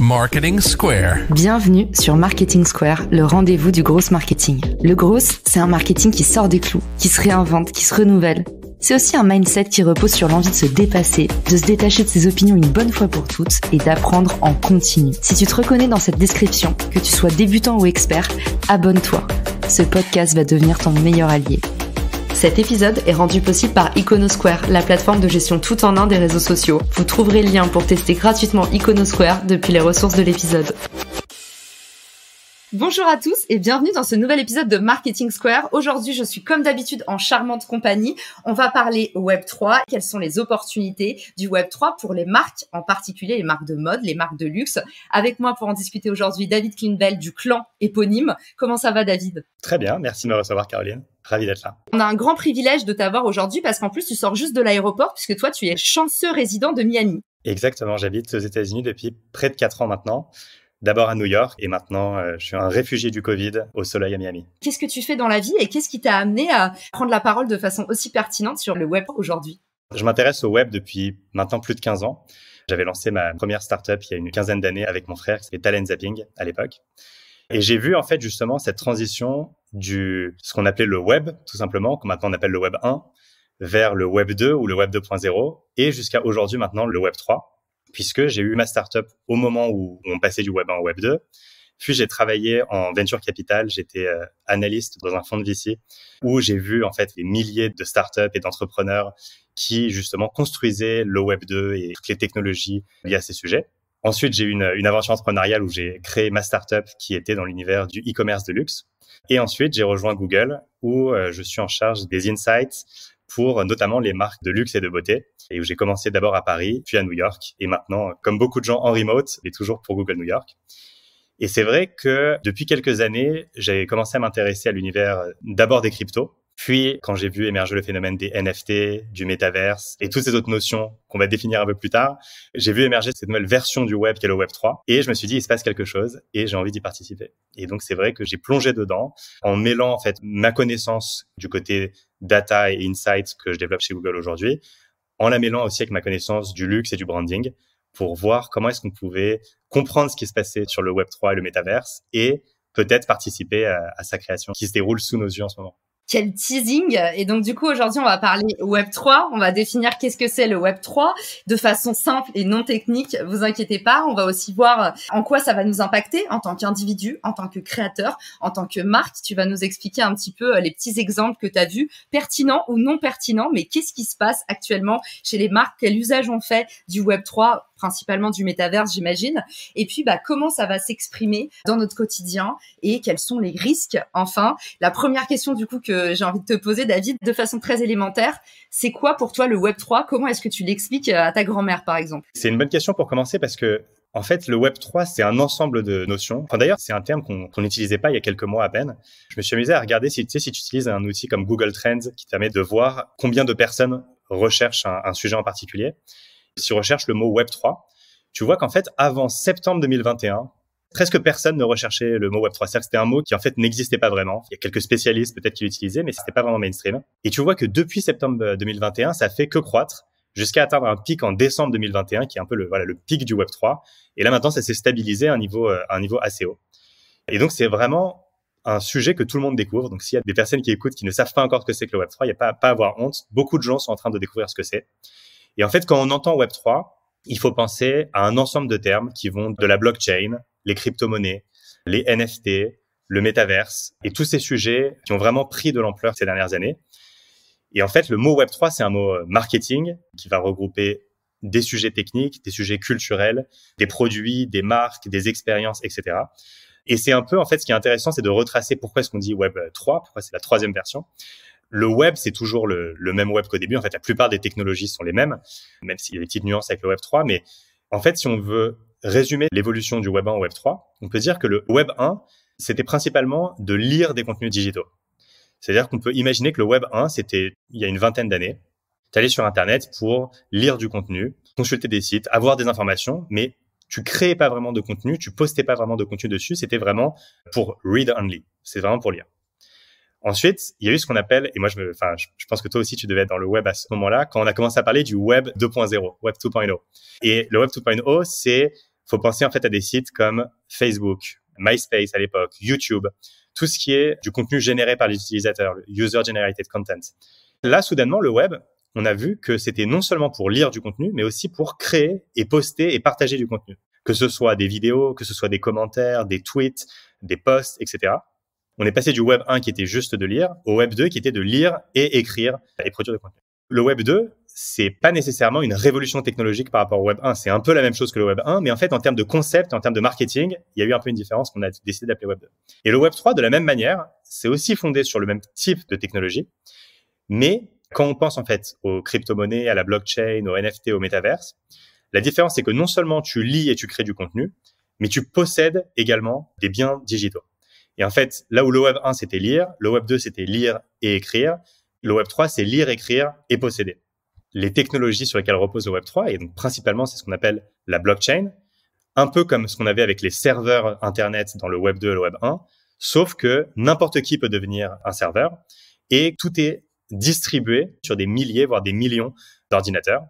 Marketing Square. Bienvenue sur Marketing Square, le rendez-vous du growth marketing. Le growth, c'est un marketing qui sort des clous, qui se réinvente, qui se renouvelle. C'est aussi un mindset qui repose sur l'envie de se dépasser, de se détacher de ses opinions une bonne fois pour toutes et d'apprendre en continu. Si tu te reconnais dans cette description, que tu sois débutant ou expert, abonne-toi. Ce podcast va devenir ton meilleur allié. Cet épisode est rendu possible par Iconosquare, la plateforme de gestion tout en un des réseaux sociaux. Vous trouverez le lien pour tester gratuitement Iconosquare depuis les ressources de l'épisode. Bonjour à tous et bienvenue dans ce nouvel épisode de Marketing Square. Aujourd'hui, je suis comme d'habitude en charmante compagnie. On va parler Web3. Quelles sont les opportunités du Web3 pour les marques, en particulier les marques de mode, les marques de luxe. Avec moi pour en discuter aujourd'hui, David Klinbell du clan éponyme. Comment ça va, David ? Très bien, merci de me recevoir, Caroline. Ravi d'être là. On a un grand privilège de t'avoir aujourd'hui parce qu'en plus, tu sors juste de l'aéroport puisque toi, tu es chanceux résident de Miami. Exactement, j'habite aux États-Unis depuis près de 4 ans maintenant. D'abord à New York et maintenant, je suis un réfugié du Covid au soleil à Miami. Qu'est-ce que tu fais dans la vie et qu'est-ce qui t'a amené à prendre la parole de façon aussi pertinente sur le web aujourd'hui ? Je m'intéresse au web depuis maintenant plus de 15 ans. J'avais lancé ma première startup il y a une quinzaine d'années avec mon frère, qui s'appelait Talent Zapping à l'époque. Et j'ai vu en fait justement cette transition ce qu'on appelait le web, tout simplement, que maintenant on appelle le web 1, vers le web 2 ou le web 2.0 et jusqu'à aujourd'hui maintenant le web 3. Puisque j'ai eu ma startup au moment où on passait du web 1 au web 2. Puis j'ai travaillé en venture capital, j'étais analyste dans un fonds de VC où j'ai vu en fait les milliers de startups et d'entrepreneurs qui justement construisaient le web 2 et toutes les technologies liées à ces sujets. Ensuite, j'ai eu une aventure entrepreneuriale où j'ai créé ma startup qui était dans l'univers du e-commerce de luxe. Et ensuite, j'ai rejoint Google où je suis en charge des insights pour notamment les marques de luxe et de beauté, et où j'ai commencé d'abord à Paris, puis à New York, et maintenant, comme beaucoup de gens en remote, et toujours pour Google New York. Et c'est vrai que depuis quelques années, j'ai commencé à m'intéresser à l'univers d'abord des cryptos, puis quand j'ai vu émerger le phénomène des NFT, du métaverse et toutes ces autres notions qu'on va définir un peu plus tard, j'ai vu émerger cette nouvelle version du web qu'est le web 3 et je me suis dit il se passe quelque chose et j'ai envie d'y participer. Et donc c'est vrai que j'ai plongé dedans en mêlant en fait ma connaissance du côté data et insights que je développe chez Google aujourd'hui, en la mêlant aussi avec ma connaissance du luxe et du branding pour voir comment est-ce qu'on pouvait comprendre ce qui se passait sur le web 3 et le métaverse et peut-être participer à sa création qui se déroule sous nos yeux en ce moment. Quel teasing! Et donc, du coup, aujourd'hui, on va parler Web3. On va définir qu'est-ce que c'est le Web3 de façon simple et non technique. Vous inquiétez pas. On va aussi voir en quoi ça va nous impacter en tant qu'individu, en tant que créateur, en tant que marque. Tu vas nous expliquer un petit peu les petits exemples que tu as vus, pertinents ou non pertinents. Mais qu'est-ce qui se passe actuellement chez les marques? Quel usage on fait du Web3? Principalement du métaverse, j'imagine. Et puis, comment ça va s'exprimer dans notre quotidien et quels sont les risques? Enfin, la première question, du coup, que j'ai envie de te poser, David, de façon très élémentaire, c'est quoi pour toi le Web3? Comment est-ce que tu l'expliques à ta grand-mère, par exemple? C'est une bonne question pour commencer parce que, en fait, le Web3, c'est un ensemble de notions. Enfin, d'ailleurs, c'est un terme qu'on n'utilisait pas il y a quelques mois à peine. Je me suis amusé à regarder si tu utilises un outil comme Google Trends qui te permet de voir combien de personnes recherchent un sujet en particulier. Si tu recherches le mot Web3, tu vois qu'en fait, avant septembre 2021, presque personne ne recherchait le mot Web3. C'est-à-dire que c'était un mot qui, en fait, n'existait pas vraiment. Il y a quelques spécialistes peut-être qui l'utilisaient, mais c'était pas vraiment mainstream. Et tu vois que depuis septembre 2021, ça fait que croître jusqu'à atteindre un pic en décembre 2021, qui est un peu le pic du Web3. Et là, maintenant, ça s'est stabilisé à un niveau assez haut. Et donc, c'est vraiment un sujet que tout le monde découvre. Donc, s'il y a des personnes qui écoutent qui ne savent pas encore ce que c'est que le Web3, il n'y a pas à avoir honte. Beaucoup de gens sont en train de découvrir ce que c'est. Et en fait, quand on entend Web3, il faut penser à un ensemble de termes qui vont de la blockchain, les crypto-monnaies, les NFT, le métaverse et tous ces sujets qui ont vraiment pris de l'ampleur ces dernières années. Et en fait, le mot Web3, c'est un mot marketing qui va regrouper des sujets techniques, des sujets culturels, des produits, des marques, des expériences, etc. Et c'est un peu, en fait, ce qui est intéressant, c'est de retracer pourquoi est-ce qu'on dit Web3, pourquoi c'est la troisième version. Le web, c'est toujours le même web qu'au début. En fait, la plupart des technologies sont les mêmes, même s'il y a des petites nuances avec le web 3. Mais en fait, si on veut résumer l'évolution du web 1 au web 3, on peut dire que le web 1, c'était principalement de lire des contenus digitaux. C'est-à-dire qu'on peut imaginer que le web 1, c'était il y a une vingtaine d'années. Tu allais sur Internet pour lire du contenu, consulter des sites, avoir des informations, mais tu créais pas vraiment de contenu, tu postais pas vraiment de contenu dessus. C'était vraiment pour read only. C'est vraiment pour lire. Ensuite, il y a eu ce qu'on appelle, et moi je pense que toi aussi tu devais être dans le web à ce moment-là, quand on a commencé à parler du web 2.0, web 2.0. Et le web 2.0, c'est faut penser en fait à des sites comme Facebook, MySpace à l'époque, YouTube, tout ce qui est du contenu généré par les utilisateurs, le user-generated content. Là, soudainement, le web, on a vu que c'était non seulement pour lire du contenu, mais aussi pour créer et poster et partager du contenu. Que ce soit des vidéos, que ce soit des commentaires, des tweets, des posts, etc. On est passé du web 1 qui était juste de lire au web 2 qui était de lire et écrire et produire du contenu. Le web 2, c'est pas nécessairement une révolution technologique par rapport au web 1. C'est un peu la même chose que le web 1, mais en fait, en termes de concept, en termes de marketing, il y a eu un peu une différence qu'on a décidé d'appeler web 2. Et le web 3, de la même manière, c'est aussi fondé sur le même type de technologie. Mais quand on pense en fait aux crypto-monnaies, à la blockchain, aux NFT, au métaverse, la différence, c'est que non seulement tu lis et tu crées du contenu, mais tu possèdes également des biens digitaux. Et en fait, là où le web 1, c'était lire, le web 2, c'était lire et écrire, le web 3, c'est lire, écrire et posséder. Les technologies sur lesquelles repose le web 3, et donc principalement, c'est ce qu'on appelle la blockchain, un peu comme ce qu'on avait avec les serveurs Internet dans le web 2 et le web 1, sauf que n'importe qui peut devenir un serveur et tout est distribué sur des milliers, voire des millions d'ordinateurs.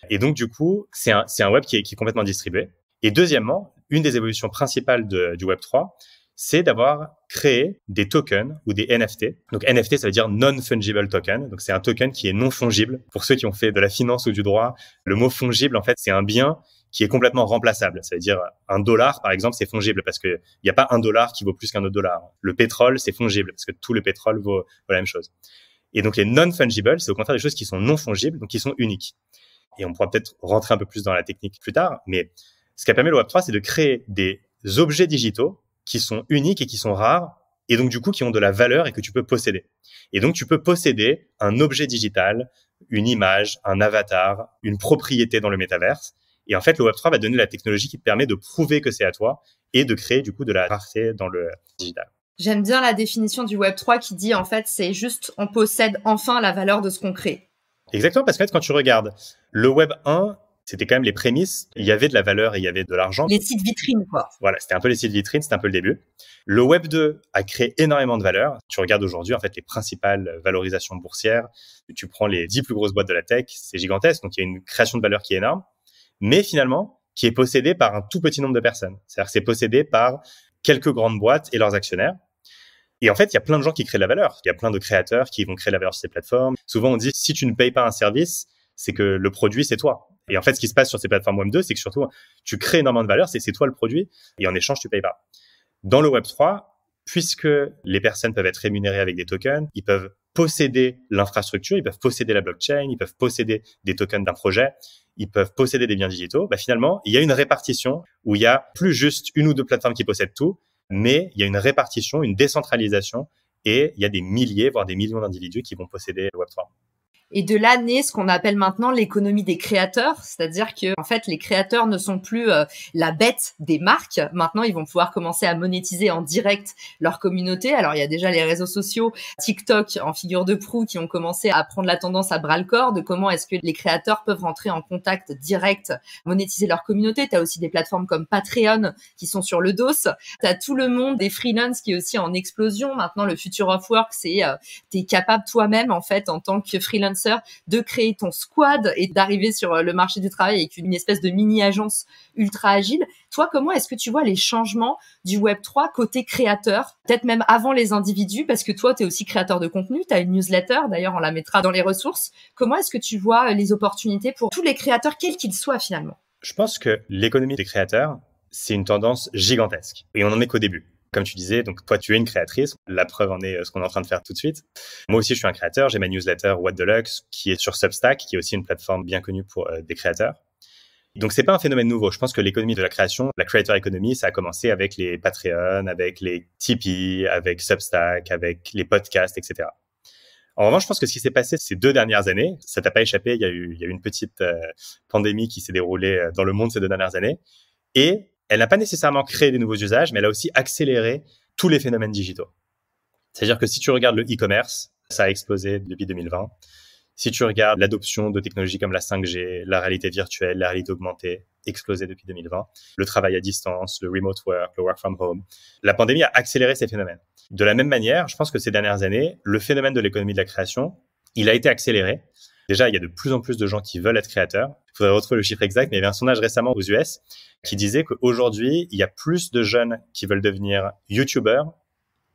Et donc, du coup, c'est un web qui est complètement distribué. Et deuxièmement, une des évolutions principales du web 3, c'est d'avoir créé des tokens ou des NFT. Donc, NFT, ça veut dire non-fungible token. Donc, c'est un token qui est non fongible. Pour ceux qui ont fait de la finance ou du droit, le mot fongible, en fait, c'est un bien qui est complètement remplaçable. Ça veut dire $1, par exemple, c'est fongible parce que il n'y a pas $1 qui vaut plus qu'un autre dollar. Le pétrole, c'est fongible parce que tout le pétrole vaut la même chose. Et donc, les non-fungible, c'est au contraire des choses qui sont non fongibles, donc qui sont uniques. Et on pourra peut-être rentrer un peu plus dans la technique plus tard, mais ce qu'a permis le Web3, c'est de créer des objets digitaux qui sont uniques et qui sont rares, et donc du coup qui ont de la valeur et que tu peux posséder. Et donc tu peux posséder un objet digital, une image, un avatar, une propriété dans le métaverse. Et en fait, le Web3 va donner la technologie qui te permet de prouver que c'est à toi et de créer du coup de la rareté dans le digital. J'aime bien la définition du Web3 qui dit en fait c'est juste on possède enfin la valeur de ce qu'on crée. Exactement, parce que quand tu regardes le Web 1, c'était quand même les prémices. Il y avait de la valeur et il y avait de l'argent. Les sites vitrines, quoi. Voilà, c'était un peu les sites vitrines, c'était un peu le début. Le Web 2 a créé énormément de valeur. Tu regardes aujourd'hui, en fait, les principales valorisations boursières. Tu prends les 10 plus grosses boîtes de la tech, c'est gigantesque. Donc, il y a une création de valeur qui est énorme. Mais finalement, qui est possédée par un tout petit nombre de personnes. C'est-à-dire que c'est possédé par quelques grandes boîtes et leurs actionnaires. Et en fait, il y a plein de gens qui créent de la valeur. Il y a plein de créateurs qui vont créer de la valeur sur ces plateformes. Souvent, on dit, si tu ne payes pas un service, c'est que le produit, c'est toi. Et en fait, ce qui se passe sur ces plateformes Web 2, c'est que surtout, tu crées énormément de valeur, c'est toi le produit, et en échange, tu payes pas. Dans le Web 3, puisque les personnes peuvent être rémunérées avec des tokens, ils peuvent posséder l'infrastructure, ils peuvent posséder la blockchain, ils peuvent posséder des tokens d'un projet, ils peuvent posséder des biens digitaux. Finalement, il y a une répartition où il y a plus juste une ou deux plateformes qui possèdent tout, mais il y a une répartition, une décentralisation, et il y a des milliers, voire des millions d'individus qui vont posséder le Web 3. Et de là naît ce qu'on appelle maintenant l'économie des créateurs, c'est-à-dire que en fait les créateurs ne sont plus la bête des marques. Maintenant, ils vont pouvoir commencer à monétiser en direct leur communauté. Alors il y a déjà les réseaux sociaux, TikTok en figure de proue, qui ont commencé à prendre la tendance à bras le corps de comment est-ce que les créateurs peuvent rentrer en contact direct, monétiser leur communauté. Tu as aussi des plateformes comme Patreon qui sont sur le dos. Tu as tout le monde des freelance qui est aussi en explosion. Maintenant, le future of work, c'est tu es capable toi-même en fait en tant que freelance de créer ton squad et d'arriver sur le marché du travail avec une espèce de mini-agence ultra agile. Toi, comment est-ce que tu vois les changements du Web3 côté créateur, peut-être même avant les individus, parce que toi, tu es aussi créateur de contenu, tu as une newsletter, d'ailleurs, on la mettra dans les ressources. Comment est-ce que tu vois les opportunités pour tous les créateurs, quels qu'ils soient finalement? Je pense que l'économie des créateurs, c'est une tendance gigantesque et on n'en est qu'au début. Comme tu disais, donc toi, tu es une créatrice. La preuve en est ce qu'on est en train de faire tout de suite. Moi aussi, je suis un créateur. J'ai ma newsletter What the Lux qui est sur Substack, qui est aussi une plateforme bien connue pour des créateurs. Donc, c'est pas un phénomène nouveau. Je pense que l'économie de la création, la creator economy, ça a commencé avec les Patreon, avec les Tipeee, avec Substack, avec les podcasts, etc. En revanche, je pense que ce qui s'est passé ces 2 dernières années, ça t'a pas échappé. Il y a eu une petite pandémie qui s'est déroulée dans le monde ces 2 dernières années. Et elle n'a pas nécessairement créé des nouveaux usages, mais elle a aussi accéléré tous les phénomènes digitaux. C'est-à-dire que si tu regardes le e-commerce, ça a explosé depuis 2020. Si tu regardes l'adoption de technologies comme la 5G, la réalité virtuelle, la réalité augmentée, explosé depuis 2020. Le travail à distance, le remote work, le work from home. La pandémie a accéléré ces phénomènes. De la même manière, je pense que ces dernières années, le phénomène de l'économie de la création, il a été accéléré Déjà, il y a de plus en plus de gens qui veulent être créateurs. Il faudrait retrouver le chiffre exact, mais il y avait un sondage récemment aux US qui disait qu'aujourd'hui, il y a plus de jeunes qui veulent devenir YouTubers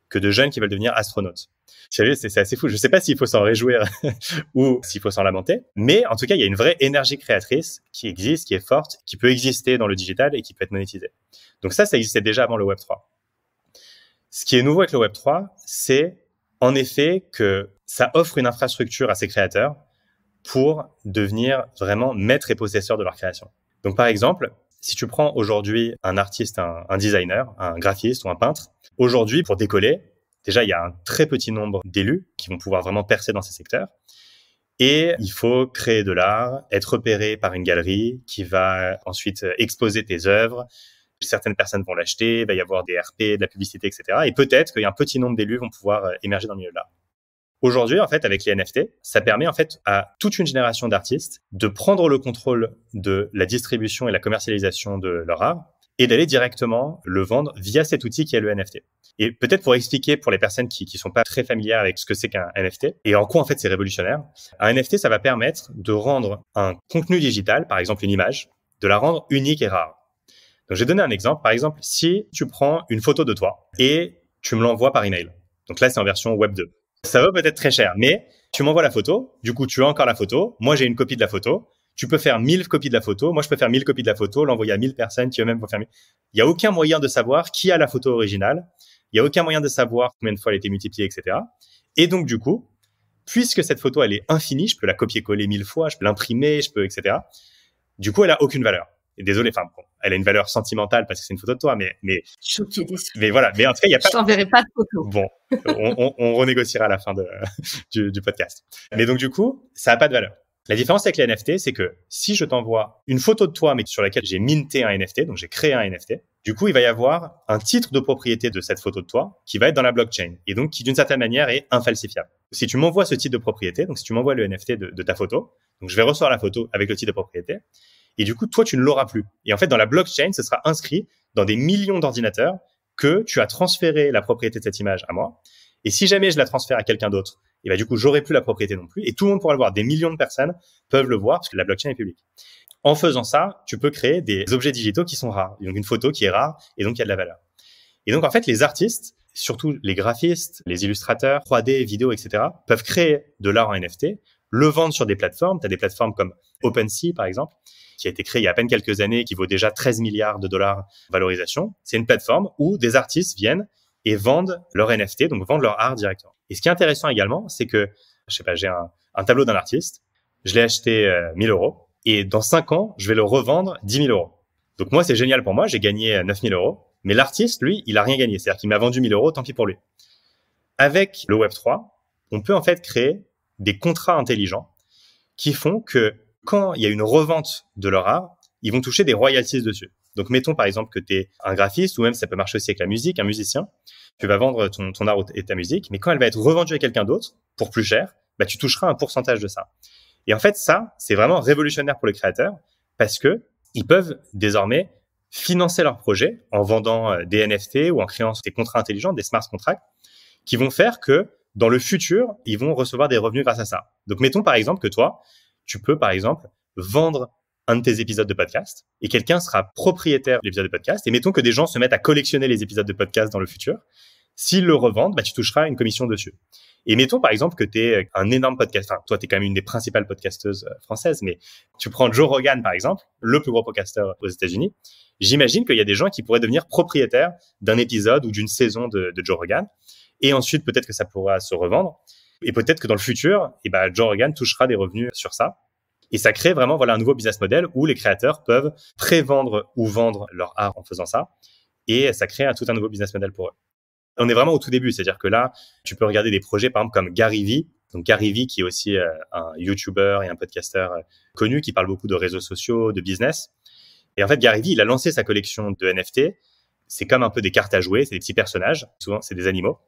que de jeunes qui veulent devenir astronautes. C'est assez fou. Je ne sais pas s'il faut s'en réjouir ou s'il faut s'en lamenter, mais en tout cas, il y a une vraie énergie créatrice qui existe, qui est forte, qui peut exister dans le digital et qui peut être monétisée. Donc ça existait déjà avant le Web3. Ce qui est nouveau avec le Web3, c'est en effet que ça offre une infrastructure à ces créateurs pour devenir vraiment maîtres et possesseurs de leur création. Donc par exemple, si tu prends aujourd'hui un artiste, un designer, un graphiste ou un peintre, aujourd'hui pour décoller, déjà il y a un très petit nombre d'élus qui vont pouvoir vraiment percer dans ces secteurs. Et il faut créer de l'art, être repéré par une galerie qui va ensuite exposer tes œuvres. Certaines personnes vont l'acheter, il va y avoir des RP, de la publicité, etc. Et peut-être qu'il y a un petit nombre d'élus vont pouvoir émerger dans le milieu de l'art. Aujourd'hui, en fait, avec les NFT, ça permet en fait à toute une génération d'artistes de prendre le contrôle de la distribution et la commercialisation de leur art et d'aller directement le vendre via cet outil qui est le NFT. Et peut-être pour expliquer pour les personnes qui sont pas très familières avec ce que c'est qu'un NFT et en quoi en fait c'est révolutionnaire, un NFT, ça va permettre de rendre un contenu digital, par exemple une image, de la rendre unique et rare. Donc, je vais donner un exemple. Par exemple, si tu prends une photo de toi et tu me l'envoies par email. Donc là, c'est en version Web 2. Ça vaut peut-être très cher, mais tu m'envoies la photo. Du coup, tu as encore la photo. Moi, j'ai une copie de la photo. Tu peux faire 1000 copies de la photo. Moi, je peux faire 1000 copies de la photo, l'envoyer à 1000 personnes qui eux-mêmes vont faire 1000. Il n'y a aucun moyen de savoir qui a la photo originale. Il n'y a aucun moyen de savoir combien de fois elle a été multipliée, etc. Et donc, du coup, puisque cette photo, elle est infinie, je peux la copier-coller 1000 fois, je peux l'imprimer, etc. Du coup, elle a aucune valeur. Et désolé, enfin, bon, elle a une valeur sentimentale parce que c'est une photo de toi, mais choqué, déçu. Mais voilà. Mais en tout cas, il y a pas. Je t'enverrai pas de photo. Bon, on renégociera à la fin du podcast. Mais donc, du coup, ça a pas de valeur. La différence avec les NFT, c'est que si je t'envoie une photo de toi, mais sur laquelle j'ai minté un NFT, donc j'ai créé un NFT, du coup, il va y avoir un titre de propriété de cette photo de toi qui va être dans la blockchain et donc qui, d'une certaine manière, est infalsifiable. Si tu m'envoies ce titre de propriété, donc si tu m'envoies le NFT de ta photo, donc je vais recevoir la photo avec le titre de propriété et du coup, toi, tu ne l'auras plus. Et en fait, dans la blockchain, ce sera inscrit dans des millions d'ordinateurs que tu as transféré la propriété de cette image à moi. Et si jamais je la transfère à quelqu'un d'autre, et ben du coup, j'aurai plus la propriété non plus. Et tout le monde pourra le voir. Des millions de personnes peuvent le voir parce que la blockchain est publique. En faisant ça, tu peux créer des objets digitaux qui sont rares. Donc, une photo qui est rare et donc il y a de la valeur. Et donc, en fait, les artistes, surtout les graphistes, les illustrateurs, 3D, vidéo, etc., peuvent créer de l'art en NFT, le vendre sur des plateformes. Tu as des plateformes comme OpenSea, par exemple, qui a été créé il y a à peine quelques années, qui vaut déjà 13 milliards de dollars valorisation. C'est une plateforme où des artistes viennent et vendent leur NFT, donc vendent leur art directement. Et ce qui est intéressant également, c'est que, je sais pas, j'ai un tableau d'un artiste, je l'ai acheté 1000 euros, et dans 5 ans, je vais le revendre 10 000 euros. Donc moi, c'est génial pour moi, j'ai gagné 9 000 euros, mais l'artiste, lui, il a rien gagné. C'est-à-dire qu'il m'a vendu 1000 euros, tant pis pour lui. Avec le Web3, on peut en fait créer des contrats intelligents qui font que quand il y a une revente de leur art, ils vont toucher des royalties dessus. Donc, mettons par exemple que tu es un graphiste, ou même ça peut marcher aussi avec la musique, un musicien. Tu vas vendre ton art et ta musique, mais quand elle va être revendue à quelqu'un d'autre pour plus cher, bah, tu toucheras un pourcentage de ça. Et en fait, ça, c'est vraiment révolutionnaire pour les créateurs parce que ils peuvent désormais financer leur projet en vendant des NFT ou en créant des contrats intelligents, des smart contracts, qui vont faire que dans le futur, ils vont recevoir des revenus grâce à ça. Donc, mettons par exemple que toi, tu peux par exemple vendre un de tes épisodes de podcast et quelqu'un sera propriétaire de l'épisode de podcast. Et mettons que des gens se mettent à collectionner les épisodes de podcast dans le futur. S'ils le revendent, bah, tu toucheras une commission dessus. Et mettons par exemple que tu es un énorme podcast. Enfin, toi, tu es quand même une des principales podcasteuses françaises, mais tu prends Joe Rogan par exemple, le plus gros podcasteur aux États-Unis. J'imagine qu'il y a des gens qui pourraient devenir propriétaires d'un épisode ou d'une saison de Joe Rogan. Et ensuite, peut-être que ça pourra se revendre. Et peut-être que dans le futur, Joe Rogan touchera des revenus sur ça. Et ça crée vraiment un nouveau business model où les créateurs peuvent pré-vendre ou vendre leur art en faisant ça. Et ça crée tout un nouveau business model pour eux. On est vraiment au tout début. C'est-à-dire que là, tu peux regarder des projets, par exemple, comme Gary Vee. Donc Gary Vee, qui est aussi un YouTuber et un podcasteur connu, qui parle beaucoup de réseaux sociaux, de business. Et en fait, Gary Vee, il a lancé sa collection de NFT. C'est comme un peu des cartes à jouer. C'est des petits personnages. Souvent, c'est des animaux.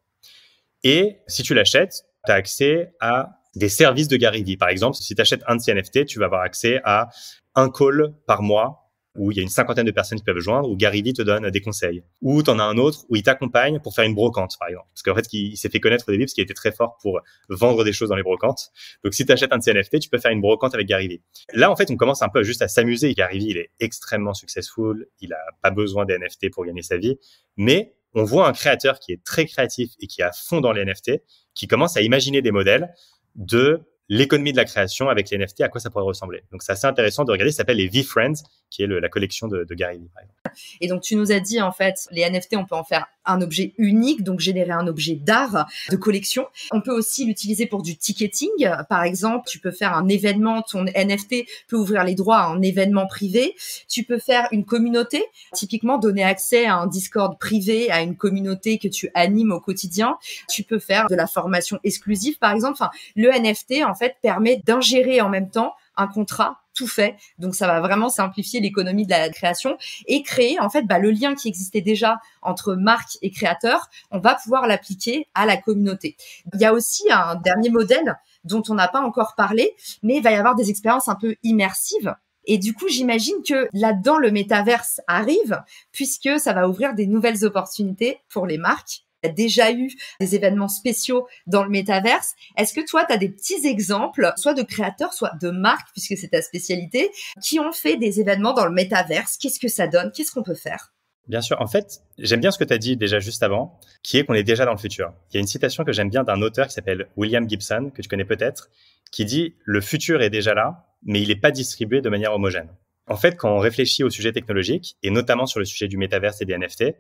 Et si tu l'achètes, tu as accès à des services de Gary Vee. Par exemple, si tu achètes un de ces NFT, tu vas avoir accès à un call par mois où il y a une cinquantaine de personnes qui peuvent joindre, où Gary Vee te donne des conseils. Ou tu en as un autre où il t'accompagne pour faire une brocante, par exemple. Parce qu'en fait, il s'est fait connaître au début parce qu'il était très fort pour vendre des choses dans les brocantes. Donc, si tu achètes un de ces NFT, tu peux faire une brocante avec Gary Vee. Là, en fait, on commence un peu juste à s'amuser. Gary Vee, il est extrêmement successful. Il a pas besoin des NFT pour gagner sa vie. Mais on voit un créateur qui est très créatif et qui est à fond dans les NFT, qui commence à imaginer des modèles de l'économie de la création avec les NFT, à quoi ça pourrait ressembler. Donc, c'est assez intéressant de regarder. Ça s'appelle les V-Friends, qui est la collection de Gary Vee, par exemple. Et donc, tu nous as dit, en fait, les NFT, on peut en faire un objet unique, donc générer un objet d'art, de collection. On peut aussi l'utiliser pour du ticketing. Par exemple, tu peux faire un événement, ton NFT peut ouvrir les droits à un événement privé. Tu peux faire une communauté, typiquement donner accès à un Discord privé, à une communauté que tu animes au quotidien. Tu peux faire de la formation exclusive, par exemple. Enfin, le NFT, en fait, permet d'ingérer en même temps un contrat tout fait. Donc, ça va vraiment simplifier l'économie de la création et créer, en fait, le lien qui existait déjà entre marque et créateur. On va pouvoir l'appliquer à la communauté. Il y a aussi un dernier modèle dont on n'a pas encore parlé, mais il va y avoir des expériences un peu immersives. Et du coup, j'imagine que là-dedans, le métaverse arrive puisque ça va ouvrir des nouvelles opportunités pour les marques. Il y a déjà eu des événements spéciaux dans le métaverse. Est-ce que toi, tu as des petits exemples, soit de créateurs, soit de marques, puisque c'est ta spécialité, qui ont fait des événements dans le métaverse? Qu'est-ce que ça donne? Qu'est-ce qu'on peut faire? Bien sûr. En fait, j'aime bien ce que tu as dit déjà juste avant, qui est qu'on est déjà dans le futur. Il y a une citation que j'aime bien d'un auteur qui s'appelle William Gibson, que tu connais peut-être, qui dit « Le futur est déjà là, mais il n'est pas distribué de manière homogène ». En fait, quand on réfléchit au sujet technologique, et notamment sur le sujet du métaverse et des NFT,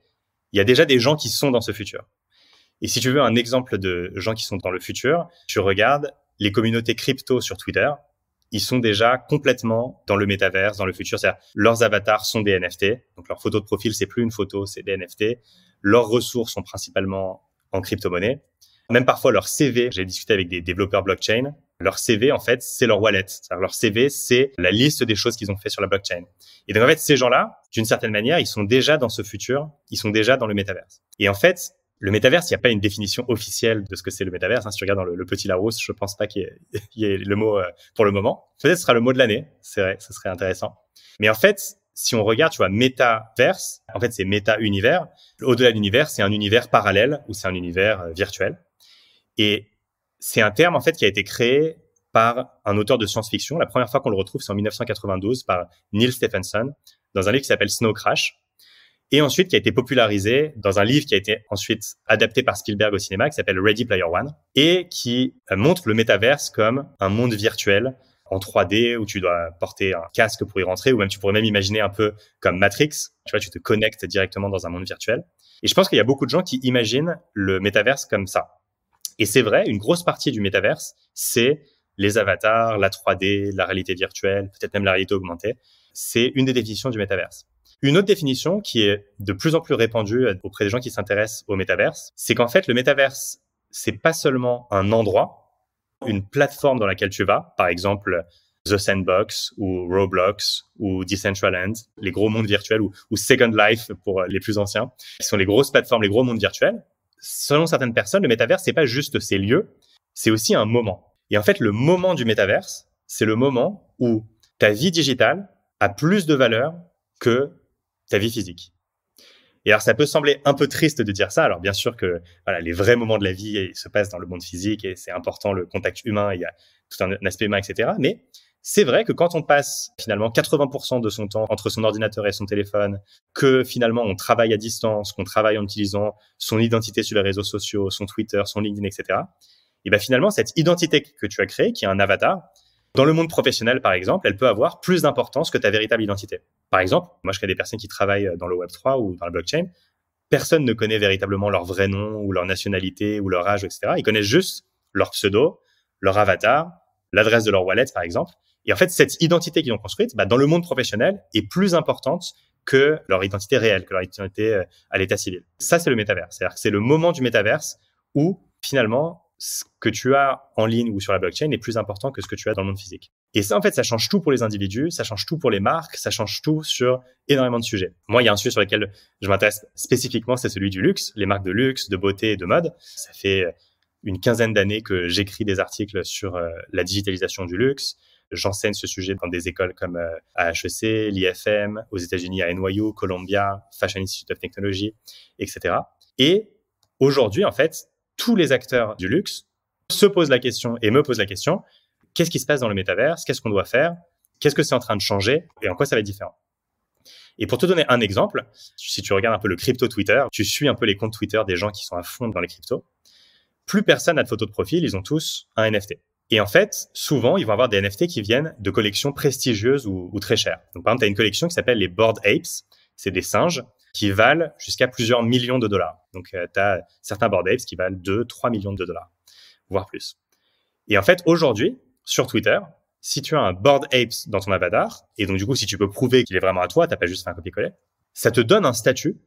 il y a déjà des gens qui sont dans ce futur. Et si tu veux un exemple de gens qui sont dans le futur, tu regardes les communautés crypto sur Twitter, ils sont déjà complètement dans le métaverse, dans le futur. C'est-à-dire, leurs avatars sont des NFT. Donc, leur photo de profil, c'est plus une photo, c'est des NFT. Leurs ressources sont principalement en crypto-monnaie. Même parfois, leur CV, j'ai discuté avec des développeurs blockchain, leur CV, en fait, c'est leur wallet. C'est-à-dire, leur CV, c'est la liste des choses qu'ils ont fait sur la blockchain. Et donc, en fait, ces gens-là, d'une certaine manière, ils sont déjà dans ce futur, ils sont déjà dans le métaverse. Et en fait, le métaverse, il n'y a pas une définition officielle de ce que c'est le métaverse. Si tu regardes dans le petit Larousse, je pense pas qu'il y ait le mot pour le moment. Peut-être ce sera le mot de l'année. C'est vrai, ce serait intéressant. Mais en fait, si on regarde, tu vois, métaverse, en fait, c'est méta-univers. Au-delà de l'univers, c'est un univers parallèle ou c'est un univers virtuel. Et c'est un terme, en fait, qui a été créé par un auteur de science-fiction. La première fois qu'on le retrouve, c'est en 1992 par Neil Stephenson dans un livre qui s'appelle Snow Crash. Et ensuite, qui a été popularisé dans un livre qui a été ensuite adapté par Spielberg au cinéma, qui s'appelle Ready Player One, et qui montre le métaverse comme un monde virtuel en 3D où tu dois porter un casque pour y rentrer, ou même tu pourrais même imaginer un peu comme Matrix. Tu vois, tu te connectes directement dans un monde virtuel. Et je pense qu'il y a beaucoup de gens qui imaginent le métaverse comme ça. Et c'est vrai, une grosse partie du métaverse, c'est les avatars, la 3D, la réalité virtuelle, peut-être même la réalité augmentée. C'est une des définitions du métaverse. Une autre définition qui est de plus en plus répandue auprès des gens qui s'intéressent au métaverse, c'est qu'en fait, le métaverse, c'est pas seulement un endroit, une plateforme dans laquelle tu vas, par exemple The Sandbox ou Roblox ou Decentraland, les gros mondes virtuels ou Second Life pour les plus anciens, qui sont les grosses plateformes, les gros mondes virtuels. Selon certaines personnes, le métaverse, c'est pas juste ces lieux, c'est aussi un moment. Et en fait, le moment du métaverse, c'est le moment où ta vie digitale a plus de valeur que ta vie physique. Et alors, ça peut sembler un peu triste de dire ça. Alors, bien sûr que voilà, les vrais moments de la vie se passent dans le monde physique et c'est important, le contact humain, il y a tout un aspect humain, etc. Mais c'est vrai que quand on passe finalement 80% de son temps entre son ordinateur et son téléphone, que finalement on travaille à distance, qu'on travaille en utilisant son identité sur les réseaux sociaux, son Twitter, son LinkedIn, etc. Et bien finalement, cette identité que tu as créée, qui est un avatar, dans le monde professionnel, par exemple, elle peut avoir plus d'importance que ta véritable identité. Par exemple, moi, je connais des personnes qui travaillent dans le Web3 ou dans la blockchain. Personne ne connaît véritablement leur vrai nom ou leur nationalité ou leur âge, etc. Ils connaissent juste leur pseudo, leur avatar, l'adresse de leur wallet, par exemple. Et en fait, cette identité qu'ils ont construite, dans le monde professionnel, est plus importante que leur identité réelle, que leur identité à l'état civil. Ça, c'est le métaverse. C'est-à-dire que c'est le moment du métaverse où, finalement, ce que tu as en ligne ou sur la blockchain est plus important que ce que tu as dans le monde physique. Et ça, en fait, ça change tout pour les individus, ça change tout pour les marques, ça change tout sur énormément de sujets. Moi, il y a un sujet sur lequel je m'intéresse spécifiquement, c'est celui du luxe, les marques de luxe, de beauté et de mode. Ça fait une quinzaine d'années que j'écris des articles sur la digitalisation du luxe, J'enseigne ce sujet dans des écoles comme à HEC, l'IFM, aux États-Unis à NYU, Columbia, Fashion Institute of Technology, etc. Et aujourd'hui, en fait, tous les acteurs du luxe se posent la question et me posent la question, qu'est-ce qui se passe dans le métaverse? Qu'est-ce qu'on doit faire? Qu'est-ce que c'est en train de changer? Et en quoi ça va être différent? Et pour te donner un exemple, si tu regardes un peu le crypto Twitter, tu suis un peu les comptes Twitter des gens qui sont à fond dans les cryptos, plus personne n'a de photo de profil, ils ont tous un NFT. Et en fait, souvent, ils vont avoir des NFT qui viennent de collections prestigieuses ou très chères. Donc, par exemple, tu as une collection qui s'appelle les Bored Apes. C'est des singes qui valent jusqu'à plusieurs millions de dollars. Donc, tu as certains Bored Apes qui valent 2-3 millions de dollars, voire plus. Et en fait, aujourd'hui, sur Twitter, si tu as un Bored Apes dans ton avatar, et donc du coup, si tu peux prouver qu'il est vraiment à toi, t'as pas juste fait un copier-coller, ça te donne un statut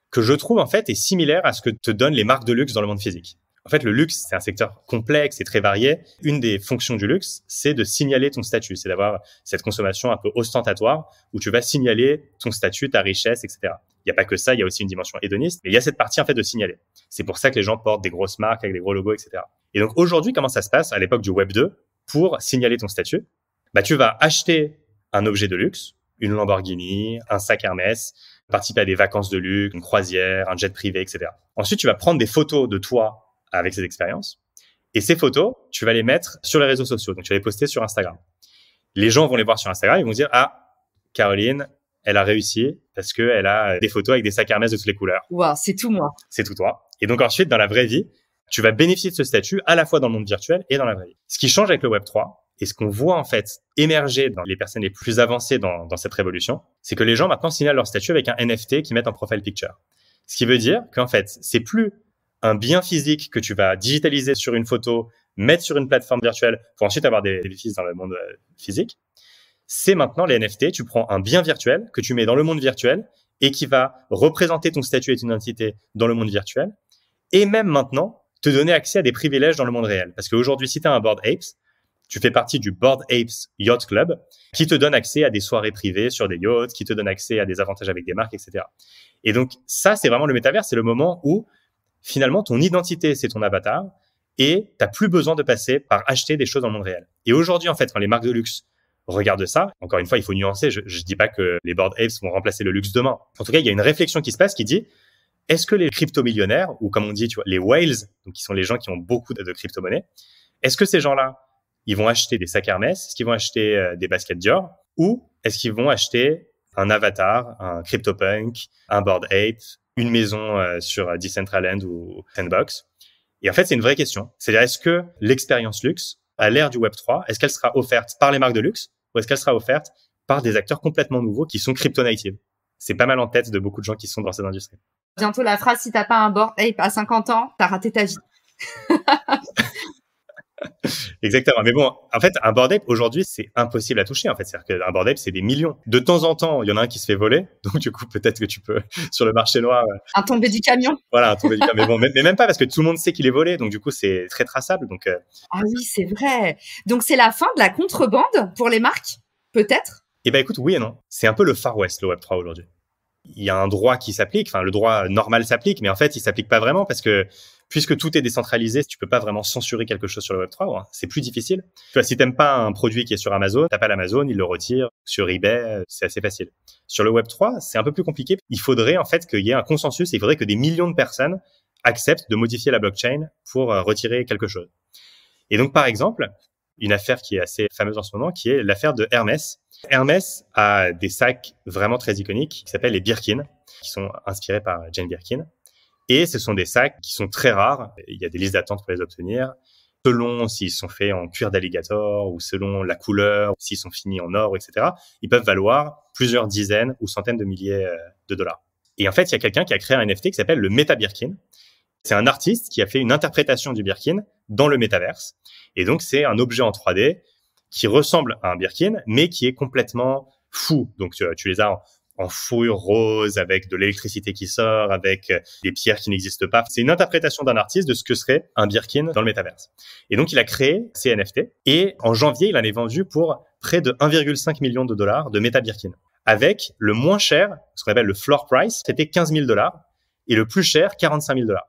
que je trouve en fait est similaire à ce que te donnent les marques de luxe dans le monde physique. En fait, le luxe, c'est un secteur complexe et très varié. Une des fonctions du luxe, c'est de signaler ton statut, c'est d'avoir cette consommation un peu ostentatoire où tu vas signaler ton statut, ta richesse, etc. Il n'y a pas que ça, il y a aussi une dimension hédoniste, mais il y a cette partie en fait de signaler. C'est pour ça que les gens portent des grosses marques avec des gros logos, etc. Et donc aujourd'hui, comment ça se passe à l'époque du Web 2 pour signaler ton statut? Tu vas acheter un objet de luxe, une Lamborghini, un sac Hermès, participer à des vacances de luxe, une croisière, un jet privé, etc. Ensuite, tu vas prendre des photos de toi avec ces expériences. Et ces photos, tu vas les mettre sur les réseaux sociaux. Donc, tu vas les poster sur Instagram. Les gens vont les voir sur Instagram, ils vont dire « Ah, Caroline, elle a réussi parce qu'elle a des photos avec des sacs Hermès de toutes les couleurs. » Waouh, c'est tout moi. C'est tout toi. Et donc ensuite, dans la vraie vie, tu vas bénéficier de ce statut à la fois dans le monde virtuel et dans la vraie vie. Ce qui change avec le Web 3, et ce qu'on voit en fait émerger dans les personnes les plus avancées dans cette révolution, c'est que les gens maintenant signalent leur statut avec un NFT qu'ils mettent en profile picture. Ce qui veut dire qu'en fait, c'est plus un bien physique que tu vas digitaliser sur une photo, mettre sur une plateforme virtuelle pour ensuite avoir des bénéfices dans le monde physique. C'est maintenant les NFT, tu prends un bien virtuel que tu mets dans le monde virtuel et qui va représenter ton statut et ton identité dans le monde virtuel et même maintenant te donner accès à des privilèges dans le monde réel. Parce qu'aujourd'hui, si tu as un Bored Apes, tu fais partie du Bored Apes Yacht Club qui te donne accès à des soirées privées sur des yachts, qui te donne accès à des avantages avec des marques, etc. Et donc, ça, c'est vraiment le métavers. C'est le moment où, finalement, ton identité, c'est ton avatar et tu n'as plus besoin de passer par acheter des choses dans le monde réel. Et aujourd'hui, en fait, quand les marques de luxe regardent ça, encore une fois, il faut nuancer. Je dis pas que les Bored Apes vont remplacer le luxe demain. En tout cas, il y a une réflexion qui se passe qui dit est-ce que les crypto-millionnaires, ou comme on dit, tu vois, les whales, donc qui sont les gens qui ont beaucoup de crypto-monnaies, est-ce que ces gens-là, ils vont acheter des sacs Hermès, est-ce qu'ils vont acheter des baskets Dior, ou est-ce qu'ils vont acheter un avatar, un CryptoPunk, un Bored Ape, une maison sur Decentraland ou Sandbox? Et en fait, c'est une vraie question. C'est-à-dire, est-ce que l'expérience luxe, à l'ère du Web 3, est-ce qu'elle sera offerte par les marques de luxe ou est-ce qu'elle sera offerte par des acteurs complètement nouveaux qui sont crypto-native? C'est pas mal en tête de beaucoup de gens qui sont dans cette industrie. Bientôt la phrase, si t'as pas un Bored Ape à 50 ans, t'as raté ta vie. Exactement. Mais bon, en fait, un Bored Ape, aujourd'hui, c'est impossible à toucher, en fait. C'est-à-dire qu'un Bored Ape, c'est des millions. De temps en temps, il y en a un qui se fait voler. Donc, du coup, peut-être que tu peux, sur le marché noir. Un tombé du camion. Voilà, un tombé du camion. Mais bon, mais même pas parce que tout le monde sait qu'il est volé. Donc, du coup, c'est très traçable. Donc, Ah oui, c'est vrai. Donc, c'est la fin de la contrebande pour les marques, peut-être? Eh ben, écoute, oui et non. C'est un peu le Far West, le Web 3 aujourd'hui. Il y a un droit qui s'applique. Enfin, le droit normal s'applique, mais en fait, il s'applique pas vraiment parce que puisque tout est décentralisé, tu peux pas vraiment censurer quelque chose sur le Web 3. Hein. C'est plus difficile. Tu vois, si t'aimes pas un produit qui est sur Amazon, t'as pas l'Amazon, il le retire. Sur eBay, c'est assez facile. Sur le Web 3, c'est un peu plus compliqué. Il faudrait en fait qu'il y ait un consensus. Il faudrait que des millions de personnes acceptent de modifier la blockchain pour retirer quelque chose. Et donc, par exemple, une affaire qui est assez fameuse en ce moment, qui est l'affaire de Hermès. Hermès a des sacs vraiment très iconiques qui s'appellent les Birkin, qui sont inspirés par Jane Birkin. Et ce sont des sacs qui sont très rares. Il y a des listes d'attente pour les obtenir. Selon s'ils sont faits en cuir d'alligator ou selon la couleur, s'ils sont finis en or, etc., ils peuvent valoir plusieurs dizaines ou centaines de milliers de dollars. Et en fait, il y a quelqu'un qui a créé un NFT qui s'appelle le Meta Birkin. C'est un artiste qui a fait une interprétation du Birkin dans le métaverse. Et donc, c'est un objet en 3D qui ressemble à un Birkin, mais qui est complètement fou. Donc, tu les as en fourrure rose, avec de l'électricité qui sort, avec des pierres qui n'existent pas. C'est une interprétation d'un artiste de ce que serait un Birkin dans le métaverse. Et donc, il a créé ces NFT. Et en janvier, il en est vendu pour près de 1,5 million de dollars de Meta Birkin. Avec le moins cher, ce qu'on appelle le floor price, c'était 15 000 dollars. Et le plus cher, 45 000 dollars.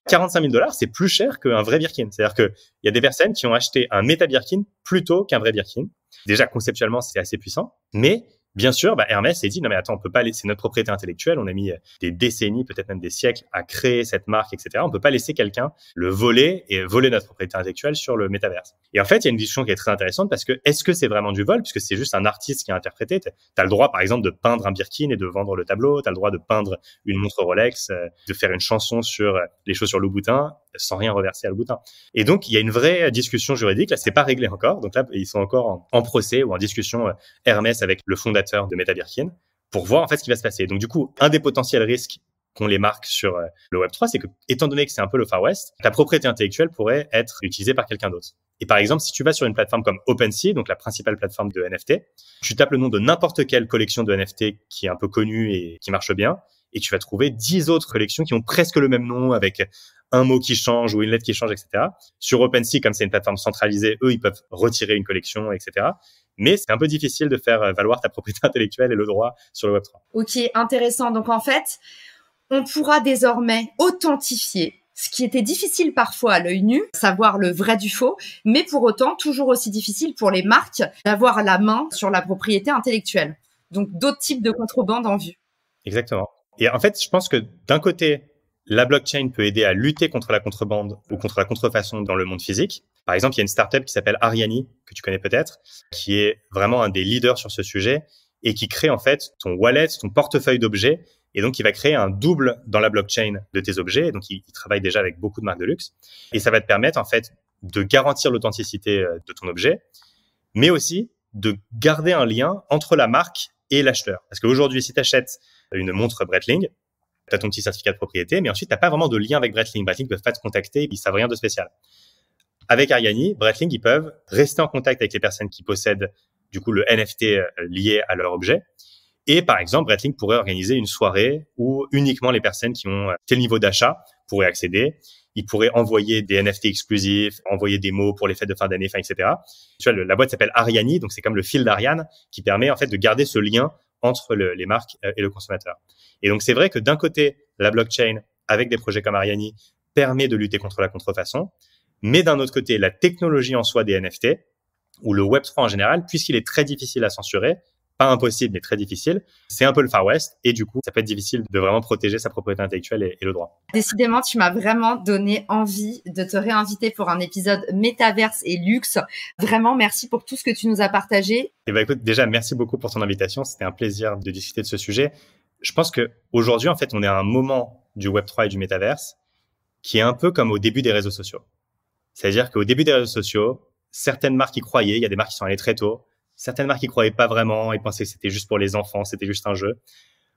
$45 000, c'est plus cher qu'un vrai Birkin. C'est-à-dire qu'il y a des personnes qui ont acheté un méta Birkin plutôt qu'un vrai Birkin. Déjà, conceptuellement, c'est assez puissant. Mais bien sûr, Hermès s'est dit, non mais attends, on peut pas laisser notre propriété intellectuelle. On a mis des décennies, peut-être même des siècles à créer cette marque, etc. On peut pas laisser quelqu'un le voler et voler notre propriété intellectuelle sur le métaverse. Et en fait, il y a une discussion qui est très intéressante parce que est-ce que c'est vraiment du vol? Puisque c'est juste un artiste qui a interprété. T'as le droit, par exemple, de peindre un Birkin et de vendre le tableau. T'as le droit de peindre une montre Rolex, de faire une chanson sur les chaussures Louboutin sans rien reverser à Louboutin. Et donc, il y a une vraie discussion juridique. Là, c'est pas réglé encore. Donc là, ils sont encore en procès ou en discussion Hermès avec le fondateur de Meta Birkin pour voir en fait ce qui va se passer. Donc du coup, un des potentiels risques qu'ont les marques sur le Web3, c'est que, étant donné que c'est un peu le Far West, ta propriété intellectuelle pourrait être utilisée par quelqu'un d'autre. Et par exemple, si tu vas sur une plateforme comme OpenSea, donc la principale plateforme de NFT, tu tapes le nom de n'importe quelle collection de NFT qui est un peu connue et qui marche bien, et tu vas trouver 10 autres collections qui ont presque le même nom avec un mot qui change ou une lettre qui change, etc. Sur OpenSea, comme c'est une plateforme centralisée, eux, ils peuvent retirer une collection, etc. Mais c'est un peu difficile de faire valoir ta propriété intellectuelle et le droit sur le Web3. Ok, intéressant. Donc en fait, on pourra désormais authentifier ce qui était difficile parfois à l'œil nu, savoir le vrai du faux, mais pour autant toujours aussi difficile pour les marques d'avoir la main sur la propriété intellectuelle. Donc d'autres types de contrebande en vue. Exactement. Et en fait, je pense que d'un côté, la blockchain peut aider à lutter contre la contrebande ou contre la contrefaçon dans le monde physique. Par exemple, il y a une startup qui s'appelle Ariani, que tu connais peut-être, qui est vraiment un des leaders sur ce sujet et qui crée en fait ton wallet, ton portefeuille d'objets. Et donc, il va créer un double dans la blockchain de tes objets. Donc, il travaille déjà avec beaucoup de marques de luxe. Et ça va te permettre en fait de garantir l'authenticité de ton objet, mais aussi de garder un lien entre la marque et l'acheteur. Parce qu'aujourd'hui, si tu achètes une montre Breitling, tu as ton petit certificat de propriété, mais ensuite, tu n'as pas vraiment de lien avec Breitling. Breitling ne peuvent pas te contacter, ils savent rien de spécial. Avec Ariani, Breitling, ils peuvent rester en contact avec les personnes qui possèdent du coup le NFT lié à leur objet. Et par exemple, Breitling pourrait organiser une soirée où uniquement les personnes qui ont tel niveau d'achat pourraient accéder. Ils pourraient envoyer des NFT exclusifs, envoyer des mots pour les fêtes de fin d'année, etc. Tu vois, la boîte s'appelle Ariani, donc c'est comme le fil d'Ariane qui permet en fait de garder ce lien entre les marques et le consommateur. Et donc, c'est vrai que d'un côté, la blockchain, avec des projets comme Ariani, permet de lutter contre la contrefaçon. Mais d'un autre côté, la technologie en soi des NFT, ou le Web3 en général, puisqu'il est très difficile à censurer, pas impossible, mais très difficile, c'est un peu le Far West. Et du coup, ça peut être difficile de vraiment protéger sa propriété intellectuelle et le droit. Décidément, tu m'as vraiment donné envie de te réinviter pour un épisode métaverse et luxe. Vraiment, merci pour tout ce que tu nous as partagé. Et écoute, déjà, merci beaucoup pour ton invitation. C'était un plaisir de discuter de ce sujet. Je pense que aujourd'hui, en fait, on est à un moment du Web3 et du métaverse qui est un peu comme au début des réseaux sociaux. C'est-à-dire qu'au début des réseaux sociaux, certaines marques y croyaient. Il y a des marques qui sont allées très tôt. Certaines marques y croyaient pas vraiment. Ils pensaient que c'était juste pour les enfants, c'était juste un jeu.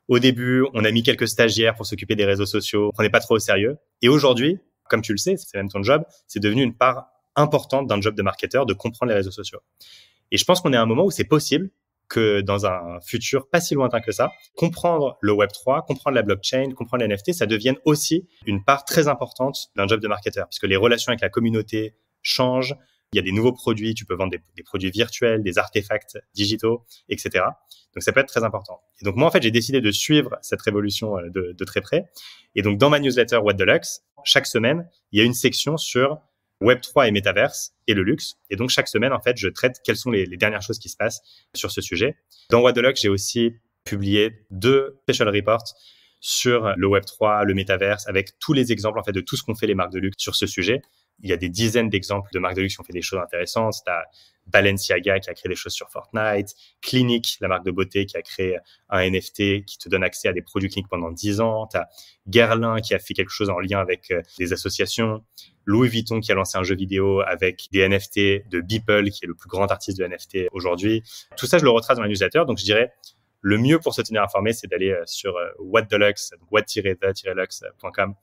Au début, on a mis quelques stagiaires pour s'occuper des réseaux sociaux. On prenait pas trop au sérieux. Et aujourd'hui, comme tu le sais, c'est même ton job, c'est devenu une part importante d'un job de marketeur de comprendre les réseaux sociaux. Et je pense qu'on est à un moment où c'est possible que dans un futur pas si lointain que ça, comprendre le Web3, comprendre la blockchain, comprendre les NFT, ça devienne aussi une part très importante d'un job de marketeur, puisque les relations avec la communauté changent. Il y a des nouveaux produits, tu peux vendre des produits virtuels, des artefacts digitaux, etc. Donc, ça peut être très important. Et donc, moi, en fait, j'ai décidé de suivre cette révolution de très près. Et donc, dans ma newsletter What the Lux, chaque semaine, il y a une section sur Web3 et Metaverse et le luxe. Et donc, chaque semaine, en fait, je traite quelles sont les dernières choses qui se passent sur ce sujet. Dans What the Lux, j'ai aussi publié 2 special reports sur le Web3, le Metaverse, avec tous les exemples, en fait, de tout ce qu'ont fait les marques de luxe sur ce sujet. Il y a des dizaines d'exemples de marques de luxe qui ont fait des choses intéressantes. Tu as Balenciaga qui a créé des choses sur Fortnite, Clinique, la marque de beauté qui a créé un NFT qui te donne accès à des produits cliniques pendant 10 ans. Tu as Guerlain qui a fait quelque chose en lien avec des associations. Louis Vuitton qui a lancé un jeu vidéo avec des NFT de Beeple qui est le plus grand artiste de NFT aujourd'hui. Tout ça, je le retrace dans ma newsletter. Donc, je dirais, le mieux pour se tenir informé, c'est d'aller sur What the Lux, donc what-the-lux.com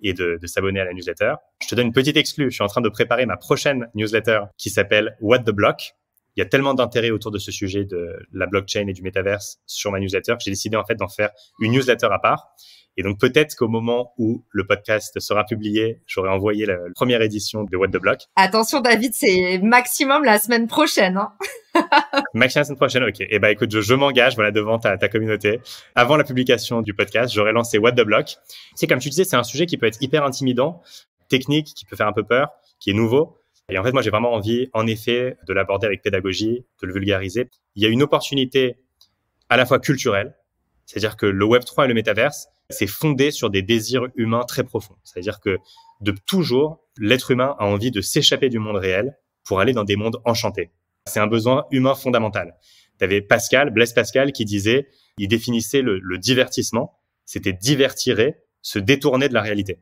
et de s'abonner à la newsletter. Je te donne une petite exclue. Je suis en train de préparer ma prochaine newsletter qui s'appelle What the Block. Il y a tellement d'intérêt autour de ce sujet de la blockchain et du métaverse sur ma newsletter que j'ai décidé en fait d'en faire une newsletter à part. Et donc peut-être qu'au moment où le podcast sera publié, j'aurai envoyé la première édition de What the Block. Attention David, c'est maximum la semaine prochaine. Hein. Maximum la semaine prochaine, ok. Eh ben, écoute, je m'engage, voilà, devant ta communauté. Avant la publication du podcast, j'aurais lancé What the Block. C'est comme tu disais, c'est un sujet qui peut être hyper intimidant, technique, qui peut faire un peu peur, qui est nouveau. Et en fait, moi, j'ai vraiment envie, en effet, de l'aborder avec pédagogie, de le vulgariser. Il y a une opportunité à la fois culturelle, c'est-à-dire que le Web3 et le métaverse, c'est fondé sur des désirs humains très profonds. C'est-à-dire que de toujours, l'être humain a envie de s'échapper du monde réel pour aller dans des mondes enchantés. C'est un besoin humain fondamental. Tu avais Blaise Pascal, qui disait, il définissait le divertissement, c'était divertir, se détourner de la réalité.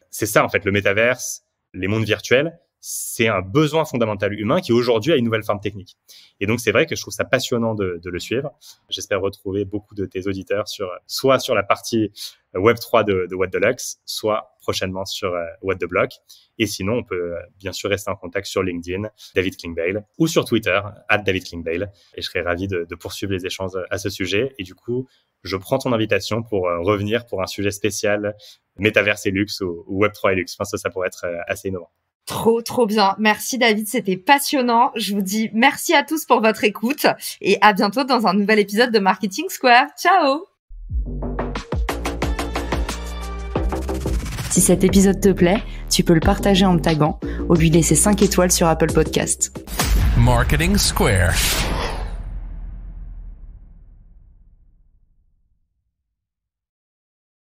C'est ça, en fait, le métaverse, les mondes virtuels, c'est un besoin fondamental humain qui aujourd'hui a une nouvelle forme technique. Et donc, c'est vrai que je trouve ça passionnant de le suivre. J'espère retrouver beaucoup de tes auditeurs soit sur la partie Web3 de What the Lux, soit prochainement sur What the Block. Et sinon, on peut bien sûr rester en contact sur LinkedIn, David Klingbeil, ou sur Twitter, @DavidKlingbeil. Et je serais ravi de poursuivre les échanges à ce sujet. Et du coup, je prends ton invitation pour revenir pour un sujet spécial Métaverse et Luxe ou Web3 et Luxe. Je pense que ça pourrait être assez innovant. Trop bien. Merci David, c'était passionnant. Je vous dis merci à tous pour votre écoute et à bientôt dans un nouvel épisode de Marketing Square. Ciao! Si cet épisode te plaît, tu peux le partager en me taguant ou lui laisser 5 étoiles sur Apple Podcast. Marketing Square.